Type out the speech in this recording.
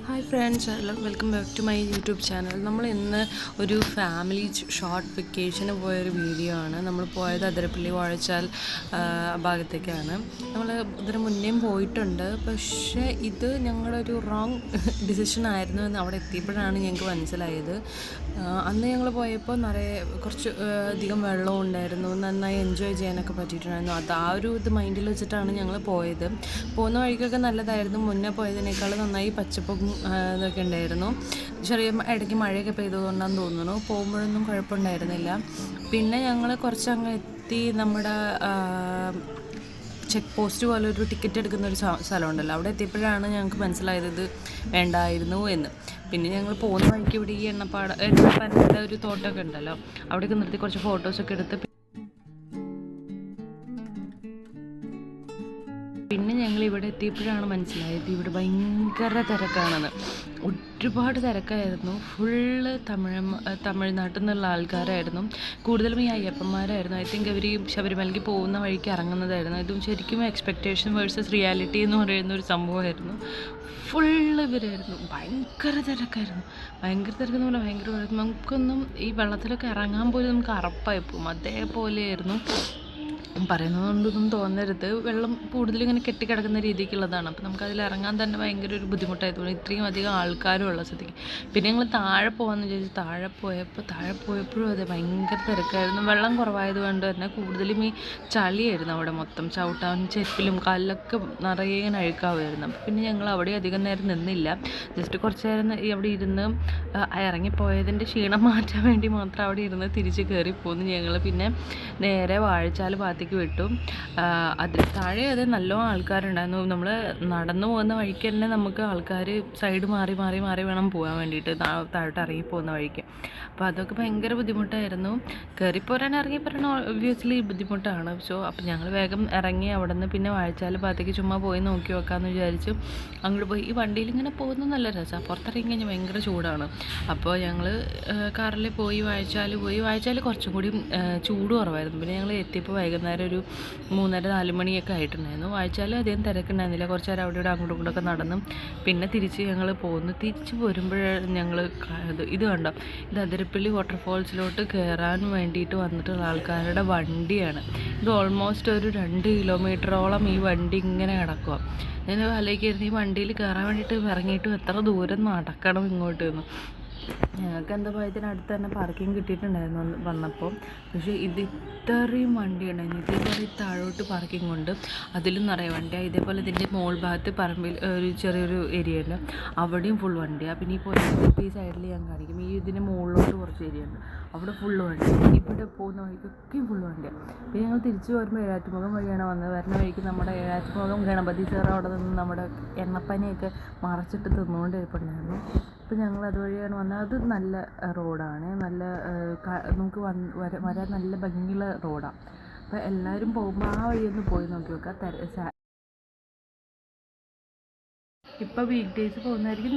Hi friends, welcome back to my YouTube channel. നമ്മൾ ഇന്ന് ഒരു ഫാമിലി ഷോർട്ട് വെക്കേഷന് പോയൊരു വീഡിയോ ആണ്. നമ്മൾ പോയത് അതിരപ്പള്ളി വാഴച്ചാൽ ഭാഗത്തേക്കാണ്. നമ്മൾ ഇതിന് മുന്നേയും പോയിട്ടുണ്ട്, പക്ഷേ ഇത് ഞങ്ങളൊരു റോങ് ഡിസിഷൻ ആയിരുന്നു എന്ന് അവിടെ എത്തിയപ്പോഴാണ് ഞങ്ങൾക്ക് മനസ്സിലായത്. അന്ന് ഞങ്ങൾ പോയപ്പോൾ കുറച്ച് അധികം വെള്ളവും ഉണ്ടായിരുന്നു, നന്നായി എൻജോയ് ചെയ്യാനൊക്കെ പറ്റിയിട്ടുണ്ടായിരുന്നു. അത് ആ ഒരു ഇത് മൈൻഡിൽ വെച്ചിട്ടാണ് ഞങ്ങൾ പോയത്. പോകുന്ന വഴിക്കൊക്കെ നല്ലതായിരുന്നു, മുന്നേ പോയതിനേക്കാൾ നന്നായി പച്ചപ്പും ഇതൊക്കെ ഉണ്ടായിരുന്നു. ചെറിയ ഇടയ്ക്ക് മഴയൊക്കെ പെയ്തതുകൊണ്ടാണെന്ന് തോന്നുന്നു. പോകുമ്പോഴൊന്നും കുഴപ്പമുണ്ടായിരുന്നില്ല. പിന്നെ ഞങ്ങൾ കുറച്ചങ്ങ് എത്തി നമ്മുടെ ചെക്ക് പോസ്റ്റ് പോലെ ഒരു ടിക്കറ്റ് എടുക്കുന്ന ഒരു സ്ഥലമുണ്ടല്ലോ, അവിടെ എത്തിയപ്പോഴാണ് ഞങ്ങൾക്ക് മനസ്സിലായത് ഇത് വേണ്ടായിരുന്നു എന്ന്. പിന്നെ ഞങ്ങൾ പോകുന്ന വഴിക്ക് ഇവിടെ ഈ എണ്ണപ്പാനയുടെ ഒരു തോട്ടമൊക്കെ ഉണ്ടല്ലോ, അവിടെയൊക്കെ നിർത്തി കുറച്ച് ഫോട്ടോസൊക്കെ എടുത്ത് പിന്നെ ഞങ്ങൾ ഇവിടെ എത്തിയപ്പോഴാണ് മനസ്സിലായത് ഇവിടെ ഭയങ്കര തിരക്കാണെന്ന്. ഒരുപാട് തിരക്കായിരുന്നു. ഫുള്ള് തമിഴ്നാട്ടിൽ നിന്നുള്ള ആൾക്കാരായിരുന്നു. കൂടുതലും ഈ അയ്യപ്പന്മാരായിരുന്നു. ഐ തിങ്ക് അവർ ശബരിമലയ്ക്ക് പോകുന്ന വഴിക്ക് ഇറങ്ങുന്നതായിരുന്നു. ഇതും ശരിക്കും എക്സ്പെക്റ്റേഷൻ വേഴ്സസ് റിയാലിറ്റി എന്ന് പറയുന്ന ഒരു സംഭവമായിരുന്നു. ഫുള്ള് ഇവരായിരുന്നു. ഭയങ്കര തിരക്കായിരുന്നു. ഭയങ്കര തിരക്കെന്ന് പറഞ്ഞാൽ ഭയങ്കര നമുക്കൊന്നും ഈ വെള്ളത്തിലൊക്കെ ഇറങ്ങാൻ പോലും നമുക്ക് അറപ്പായി പോകും. അതേപോലെയായിരുന്നു. പറയുന്നതുകൊണ്ടൊന്നും തോന്നരുത്, വെള്ളം കൂടുതലും ഇങ്ങനെ കെട്ടിക്കിടക്കുന്ന രീതിക്കുള്ളതാണ്. അപ്പോൾ നമുക്കതിൽ ഇറങ്ങാൻ തന്നെ ഭയങ്കര ഒരു ബുദ്ധിമുട്ടായി തോന്നി, ഇത്രയും അധികം ആൾക്കാരും ഉള്ള സ്ഥിതിക്ക്. പിന്നെ ഞങ്ങൾ താഴെ പോകാമെന്ന് വിചാരിച്ചു. താഴെ പോയപ്പോഴും അതെ ഭയങ്കര തിരക്കായിരുന്നു. വെള്ളം കുറവായത് കൊണ്ട് തന്നെ കൂടുതലും ഈ ചളിയായിരുന്നു അവിടെ മൊത്തം. ചവിട്ടാനും ചെരുപ്പിലും കാലിലൊക്കെ നിറയെ അഴുക്കാവുമായിരുന്നു. അപ്പോൾ പിന്നെ ഞങ്ങൾ അവിടെ അധികം നേരം നിന്നില്ല. ജസ്റ്റ് കുറച്ച് നേരം അവിടെ ഇരുന്ന് ഇറങ്ങിപ്പോയതിൻ്റെ ക്ഷീണം മാറ്റാൻ വേണ്ടി മാത്രം അവിടെ ഇരുന്ന് തിരിച്ച് കയറി പോന്നു ഞങ്ങൾ. പിന്നെ നേരെ വാഴച്ചാൽ ഭാഗത്തേക്ക് വിട്ടു. അതിൽ താഴെ അത് നല്ലോണം ആൾക്കാരുണ്ടായിരുന്നു. നമ്മൾ നടന്നു പോകുന്ന വഴിക്ക് തന്നെ നമുക്ക് ആൾക്കാർ സൈഡ് മാറി വേണം പോകാൻ വേണ്ടിയിട്ട്, താഴോട്ട് ഇറങ്ങി പോകുന്ന വഴിക്ക്. അപ്പോൾ അതൊക്കെ ഭയങ്കര ബുദ്ധിമുട്ടായിരുന്നു. കയറിപ്പോരാൻ ഇറങ്ങിപ്പോരാൻ ഒബ്വിയസ്ലി ബുദ്ധിമുട്ടാണ്. അപ്പോൾ ഞങ്ങൾ വേഗം ഇറങ്ങി അവിടെ നിന്ന് പിന്നെ വാഴച്ചാൽ ഭാഗത്തേക്ക് ചുമ്മാ പോയി നോക്കി വെക്കാമെന്ന് വിചാരിച്ചു അങ്ങോട്ട് പോയി. ഈ വണ്ടിയിൽ ഇങ്ങനെ പോകുന്നത് നല്ല രസമാണ്. പുറത്തിറങ്ങി കഴിഞ്ഞാൽ ഭയങ്കര ചൂടാണ്. അപ്പോൾ ഞങ്ങൾ കാറിൽ പോയി വാഴച്ചാൽ കുറച്ചും കൂടി ചൂട് കുറവായിരുന്നു. പിന്നെ ഞങ്ങൾ എത്തിയപ്പോൾ വൈകുന്നേരം ഒരു 3:30-4 മണിയൊക്കെ ആയിട്ടുണ്ടായിരുന്നു. വാഴച്ചാൽ അധികം തിരക്കുണ്ടായിരുന്നില്ല. കുറച്ച് നേരം അവിടെ അങ്ങോട്ടും ഇങ്ങോട്ടൊക്കെ നടന്നു. പിന്നെ തിരിച്ച് ഞങ്ങൾ പോന്നു. തിരിച്ച് പോരുമ്പോഴാണ് ഞങ്ങൾ ഇത് കണ്ടോ, ഇത് അതിരപ്പള്ളി വാട്ടർഫോൾസിലോട്ട് കയറാൻ വേണ്ടിയിട്ട് വന്നിട്ടുള്ള ആൾക്കാരുടെ വണ്ടിയാണ്. ഇത് ഓൾമോസ്റ്റ് ഒരു 2 കിലോമീറ്ററോളം ഈ വണ്ടി ഇങ്ങനെ കിടക്കുക. ഞാൻ ആലോചിക്കായിരുന്നു ഈ വണ്ടിയിൽ കയറാൻ വേണ്ടിയിട്ട് ഇറങ്ങിയിട്ട് എത്ര ദൂരം നടക്കണം ഇങ്ങോട്ട് എന്ന്. ഞങ്ങൾക്ക് എന്താ പോയതിനടുത്ത് തന്നെ പാർക്കിംഗ് കിട്ടിയിട്ടുണ്ടായിരുന്നു വന്നപ്പോൾ. പക്ഷേ ഇത് ഇത്രയും വണ്ടി ഉണ്ടായിരുന്നു. ഇതേപോലെ താഴോട്ട് പാർക്കിംഗ് ഉണ്ട്, അതിലും നിറയെ വണ്ടിയാണ്. ഇതേപോലെ ഇതിൻ്റെ മോൾ ഭാഗത്ത് പറമ്പിൽ ഒരു ചെറിയൊരു ഏരിയ ഉണ്ട്, അവിടെയും ഫുൾ വണ്ടിയാണ്. പിന്നെ ഈ സൈഡിൽ ഞാൻ കാണിക്കും, ഈ ഇതിൻ്റെ മുകളിലോട്ട് കുറച്ച് ഏരിയ ഉണ്ട്, അവിടെ ഫുള്ള് വണ്ടി. ഇവിടെ പോകുന്ന വഴിക്കൊക്കെയും ഫുള്ള് വണ്ടിയാണ്. പിന്നെ ഞങ്ങൾ തിരിച്ച് വരുമ്പോൾ ഏഴാറ്റുമുഖം വഴിയാണ് വന്നത്. വരുന്ന വഴിക്ക് നമ്മുടെ ഏഴാറ്റുമുഖം ഗണപതി സാർ അവിടെ നിന്ന് നമ്മുടെ എണ്ണപ്പനയൊക്കെ മറച്ചിട്ട് തിന്നുകൊണ്ട് ഇരിപ്പുണ്ടായിരുന്നു. അപ്പോൾ ഞങ്ങൾ അതുവഴിയാണ് വന്നത്. അത് നല്ല റോഡാണ്, നല്ല നമുക്ക് വരാൻ നല്ല ഭംഗിയുള്ള റോഡാണ്. അപ്പോൾ എല്ലാവരും പോകുമ്പോൾ ആ വഴിയൊന്ന് പോയി നോക്കി നോക്കാം. ഇപ്പോൾ വീക്ക് ഡേയ്സ് പോകുന്നതായിരിക്കും.